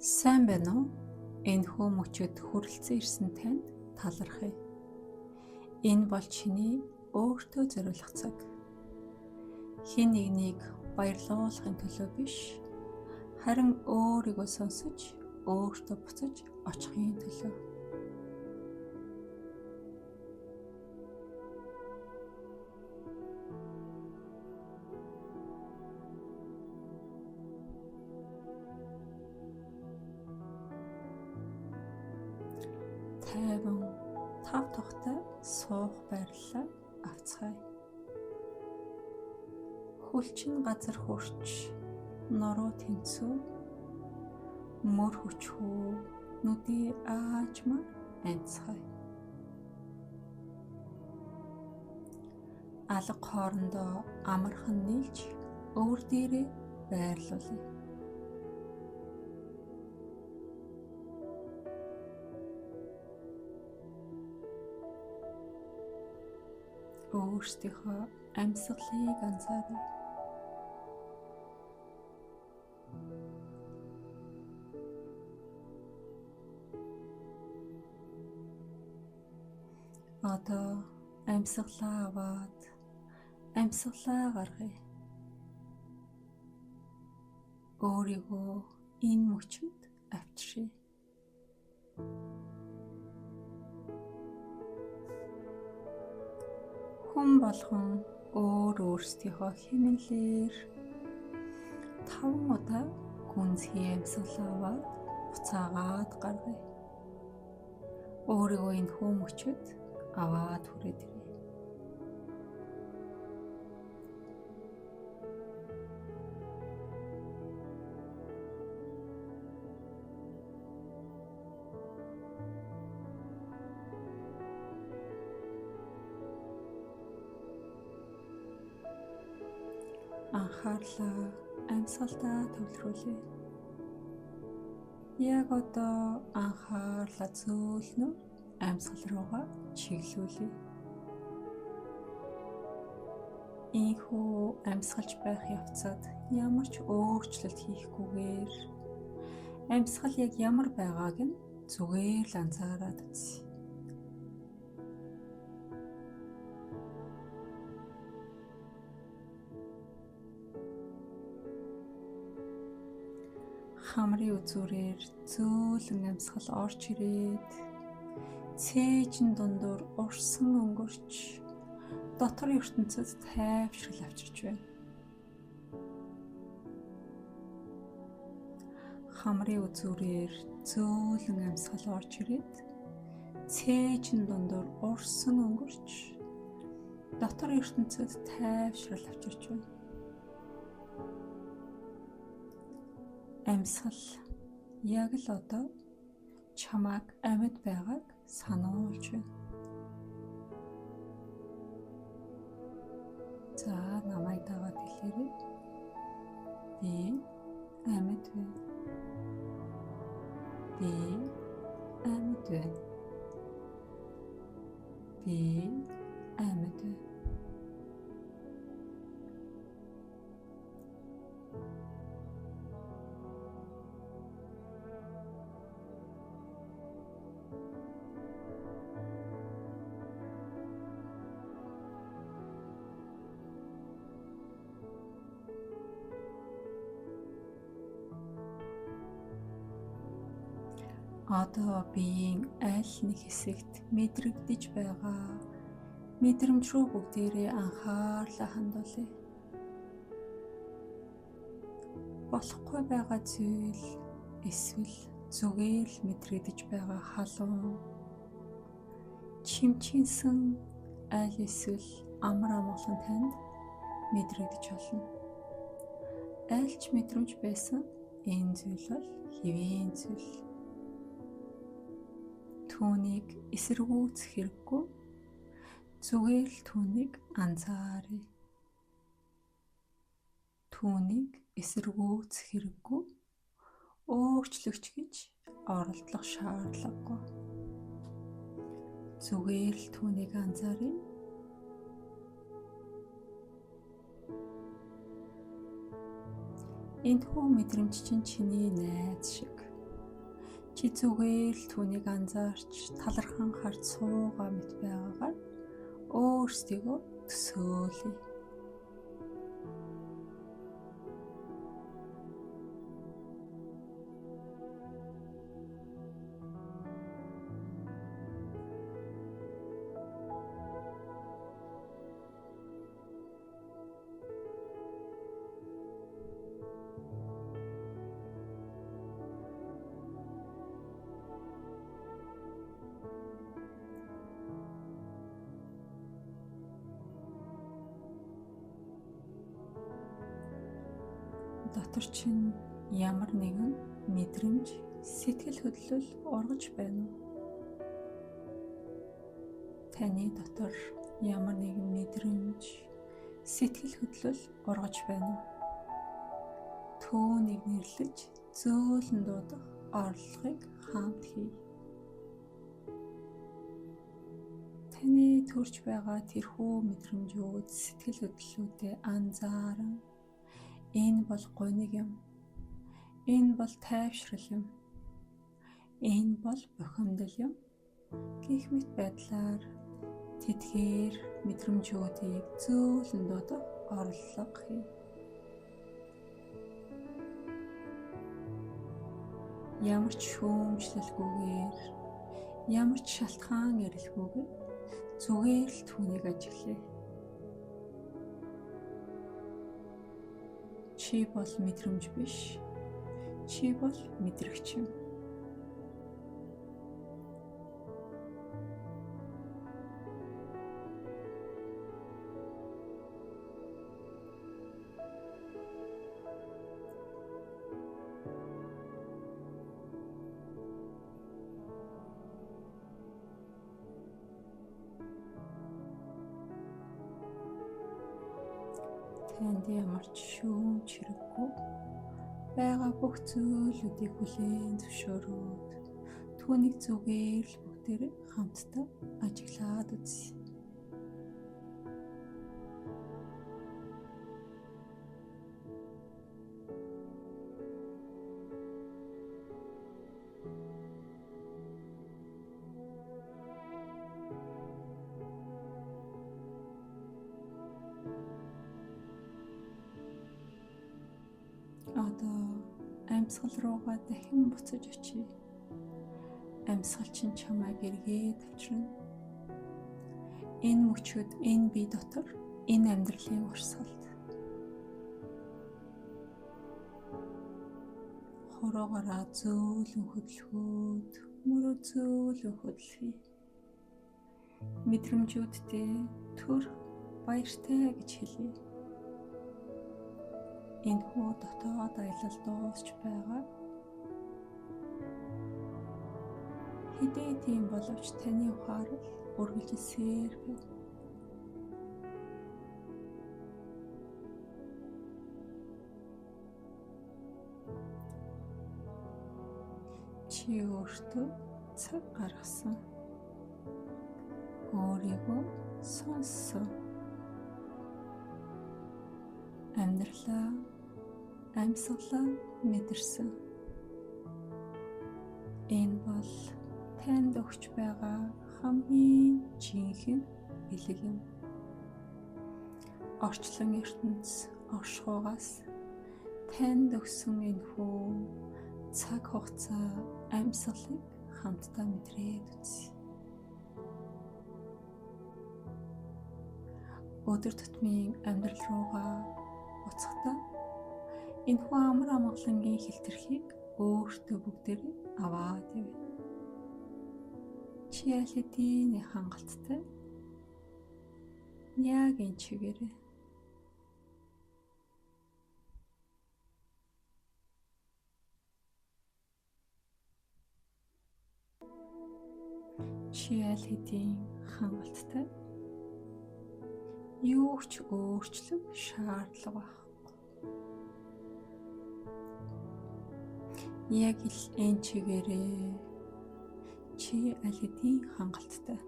Сайн байна уу? Энэ хөө мөчөд хүрэлцэн ирсэн танд талархъя. Энэ бол чиний өөртөө зориулах цаг. Хэн нэгнийг баярлуулахын төлөө биш, харин өөрийгөө сонсож, өөртөө буцаж очихын төлөө. Тайван тав тухтай суух байрлалаа авцгаая. Хүлчин газар хурч, нороо тэнцүү, мөр хүчхүү, нүдий аажмаар анцгаая. Алга хоорондоо амархан нийлж, өөр дээрээ байрлуулъя. Өөрсдийнхөө амьсгалыг анзаарай. Одоо амьсгалаа аваад амьсгалаа гаргая. Өөрийгөө энэ мөчөд авчиръя. Хүн болгон өөрсдийнхөө хэмнэлээр 5 удаа гүнзгий амьсгалаа аваад буцаагаад гаргая. Өөрийгөө энэ хүн мөчөд аваад хүрээд ирье. Анхаарлаа амьсгалдаа төвлөрүүлье. Яг одоо анхаарлаа зөөлнөөр амьсгал руугаа чиглүүлье. Ийхүү амьсгалж байх явцад ямар ч өөрчлөлт хийхгүйгээр амьсгал яг ямар байгааг нь зүгээр л анзаараад үзье. Хамрын үзүүрээр зөөлөн амьсгал орж ирээд цээжин дундуур урсан өнгөрч дотор ертөнцөд тайвшрал авчирч байна. Хамрын үзүүрээр зөөлөн амьсгал орж ирээд цээжин дундуур урсан өнгөрч дотор ертөнцөд тайвшрал авчирч байна. Амьсгал яг л одоо чамайг амьд байгааг сануулж байна. За намайг дагаад хэлээрэй. Би амьд байна. Би амьд байна. Би амьд байна. Одоо биеийн аль нэг хэсэгт мэдрэгдэж байгаа мэдрэмж рүү бүгдээрээ анхаарлаа хандуулъя. Болохгүй байгаа зүйл эсвэл зүгээр л мэдрэгдэж байгаа халуун, чимчинсэн аль эсвэл амар амгалан танд мэдрэгдэж болно. Аль ч мэдрэмж байсан энэ зүйл бол хэвийн зүйл. Түүнийг эсэргүүцэх хэрэггүй, зүгээр л түүнийг анзааръя. Түүнийг эсэргүүцэх хэрэггүй, өөрчлөгч гэж оролдлого шаардлагагүй. Зүгээр л түүнийг анзааръя. Энэхүү мэдрэмж чинь чиний найз шиг. Чи зүгээр л түүнийг анзаарч талархан харж суугаа мэт байгаагаар өөрсдийгөө төсөөлье. Дотор чинь ямар нэгэн мэдрэмж, сэтгэл хөдлөл ургаж байна уу? Таны дотор ямар нэгэн мэдрэмж, сэтгэл хөдлөл ургаж байна уу? Түүнийг нэрлэж зөөлөн дуудах орлогыг хаамт хий. Таны төрж байгаа тэрхүү мэдрэмжүүд, сэтгэл хөдлөлүүдэд анзааран энэ бол гониг юм. Энэ бол тайвшрал юм. Энэ бол бухимдал юм. Гэх мэт байдлаар тэдгээр мэдрэмжүүдийг зөөлөн дуудах орлого хий. Ямар ч шүүмжлэлгүйгээр, ямар ч шалтгаан ярилгүйгээр зүгээр л түүнийг ажиглая. Чи бол мэдрэмж биш. Чи бол мэдрэгч юм. Танд ямар ч шүүмж хэрэггүй байгаа бүх зүйлүүдийг хүлээн зөвшөөрөөд түүнийг зүгээр л бүгдээрээ хамтдаа ажиглаад үзье. Одоо амьсгал руугаа дахин буцаж очие. Амьсгал чинь чамайг эргээд авчирна. Энэ мөчүүд энэ бие дотор энэ амьдралын урсгалд. Хороогоороо зөөлөн хөдөлгөөд мөрөө зөөлөн хөдлөе. Мэдрэмжүүдтэй төр баяртай гэж хэлье. Энэхүү дотоод аялал дуусч байгаа. Хэдий тийм боловч таны ухаарал үргэлжилсээр байна. Чи өөртөө цаг гаргасан. Өөрийгөө сонссон. Амьдралаа, амьсгалаа мэдэрсэн. Энэ бол танд өгч байгаа хамгийн жинхэнэ бэлэг юм. Орчлон ертөнц оршихугаас танд өгсөн энэхүү цаг хугацаа амьсгалыг хамтдаа мэдрээд үзье. Өдөр тутмын амьдрал руугаа буцахдаа энэхүү амар амгалангийн хэлтэрхийг өөртөө бүгдээрээ аваад ив. Чи аль хэдийн хангалттай яг энэ чигээрээ. Чи аль хэдийн хангалттай юу ч өөрчлөх шаардлага байхгүй. Яг л энэ чигээрээ чи аль хэдийн хангалттай.